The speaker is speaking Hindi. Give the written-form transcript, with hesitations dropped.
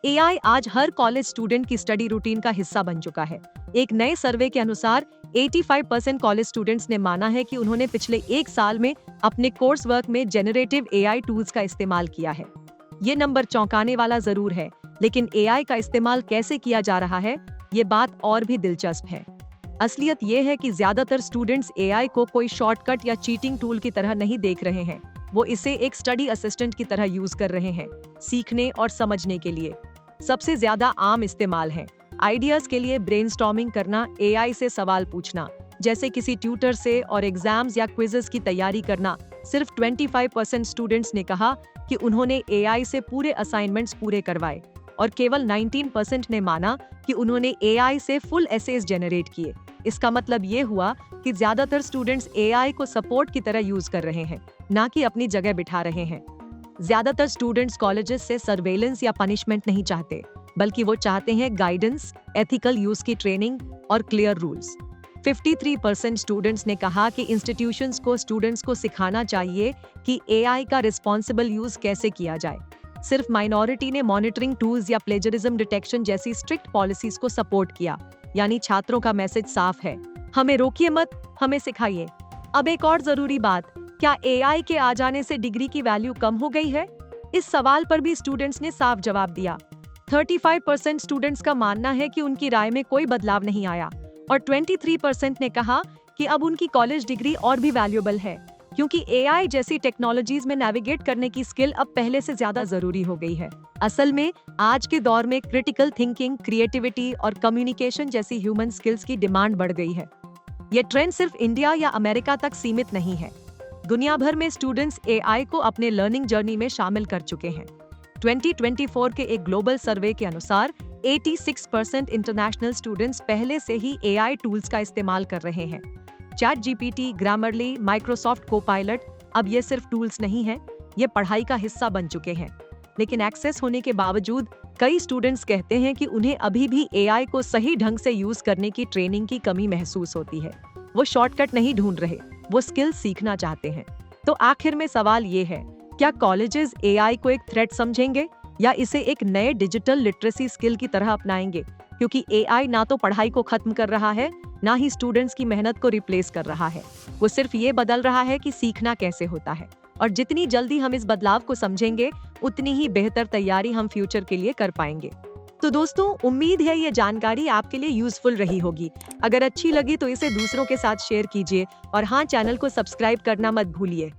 एआई आज हर कॉलेज स्टूडेंट की स्टडी रूटीन का हिस्सा बन चुका है। एक नए सर्वे के अनुसार 85% कॉलेज स्टूडेंट्स ने माना है कि उन्होंने पिछले एक साल में अपने कोर्स वर्क में जेनरेटिव एआई टूल्स का इस्तेमाल किया है। ये नंबर चौंकाने वाला जरूर है, लेकिन एआई का इस्तेमाल कैसे किया जा रहा है, ये बात और भी दिलचस्प है। असलियत ये है कि ज्यादातर स्टूडेंट्स एआई को कोई शॉर्टकट या चीटिंग टूल की तरह नहीं देख रहे हैं। वो इसे एक स्टडी असिस्टेंट की तरह यूज कर रहे हैं, सीखने और समझने के लिए। सबसे ज्यादा आम इस्तेमाल है आइडियाज के लिए ब्रेनस्टॉर्मिंग करना, एआई से सवाल पूछना, जैसे किसी ट्यूटर से, और एग्जाम्स या क्विजेस की तैयारी करना। सिर्फ 25% स्टूडेंट्स ने कहा कि उन्होंने एआई से पूरे असाइनमेंट्स पूरे करवाए, और केवल 19% ने माना कि उन्होंने एआई से फुल एसेज जनरेट किए। इसका मतलब ये हुआ कि ज्यादातर स्टूडेंट्स एआई को सपोर्ट की तरह यूज कर रहे हैं, ना कि अपनी जगह बिठा रहे हैं। ज्यादातर स्टूडेंट्स कॉलेजेस से सर्वेलेंस या पनिशमेंट नहीं चाहते, बल्कि वो चाहते हैं गाइडेंस, एथिकल यूज की ट्रेनिंग और क्लियर रूल्स। 53% स्टूडेंट्स ने कहा कि इंस्टीट्यूशंस को स्टूडेंट्स को सिखाना चाहिए कि एआई का रिस्पॉन्सिबल यूज कैसे किया जाए। सिर्फ माइनॉरिटी ने मॉनिटरिंग टूल्स या प्लेजरिज्म डिटेक्शन जैसी स्ट्रिक्ट पॉलिसीज को सपोर्ट किया। यानी छात्रों का मैसेज साफ है, हमें रोकिए मत, हमें सिखाइए। अब एक और जरूरी बात, क्या एआई के आ जाने से डिग्री की वैल्यू कम हो गई है? इस सवाल पर भी स्टूडेंट्स ने साफ जवाब दिया। 35% स्टूडेंट्स का मानना है कि उनकी राय में कोई बदलाव नहीं आया, और 23% ने कहा कि अब उनकी कॉलेज डिग्री और भी वैल्यूएबल है, क्योंकि एआई जैसी टेक्नोलॉजीज में नेविगेट करने की स्किल अब पहले से ज्यादा जरूरी हो गई है। असल में आज के दौर में क्रिटिकल थिंकिंग, क्रिएटिविटी और कम्युनिकेशन जैसी ह्यूमन स्किल्स की डिमांड बढ़ गई है। ये ट्रेंड सिर्फ इंडिया या अमेरिका तक सीमित नहीं है। दुनिया भर में स्टूडेंट्स एआई को अपने लर्निंग जर्नी में शामिल कर चुके हैं। 2024 के एक ग्लोबल सर्वे के अनुसार 86% इंटरनेशनल स्टूडेंट्स पहले से ही एआई टूल्स का इस्तेमाल कर रहे हैं। Chat GPT, Grammarly, Microsoft Copilot, अब ये सिर्फ टूल्स नहीं हैं, ये पढ़ाई का हिस्सा बन चुके हैं। लेकिन एक्सेस होने के बावजूद कई स्टूडेंट्स कहते हैं कि उन्हें अभी भी एआई को सही ढंग से यूज करने की ट्रेनिंग की कमी महसूस होती है। वो शॉर्टकट नहीं ढूंढ रहे, वो स्किल सीखना चाहते हैं। तो आखिर में सवाल ये है, क्या कॉलेजेस एआई को एक थ्रेट समझेंगे या इसे एक नए डिजिटल लिटरेसी स्किल की तरह अपनाएंगे? क्योंकि एआई ना तो पढ़ाई को खत्म कर रहा है, ना ही स्टूडेंट्स की मेहनत को रिप्लेस कर रहा है। वो सिर्फ ये बदल रहा है कि सीखना कैसे होता है। और जितनी जल्दी हम इस बदलाव को समझेंगे, उतनी ही बेहतर तैयारी हम फ्यूचर के लिए कर पाएंगे। तो दोस्तों, उम्मीद है ये जानकारी आपके लिए यूजफुल रही होगी। अगर अच्छी लगी तो इसे दूसरों के साथ शेयर कीजिए, और हाँ, चैनल को सब्सक्राइब करना मत भूलिए।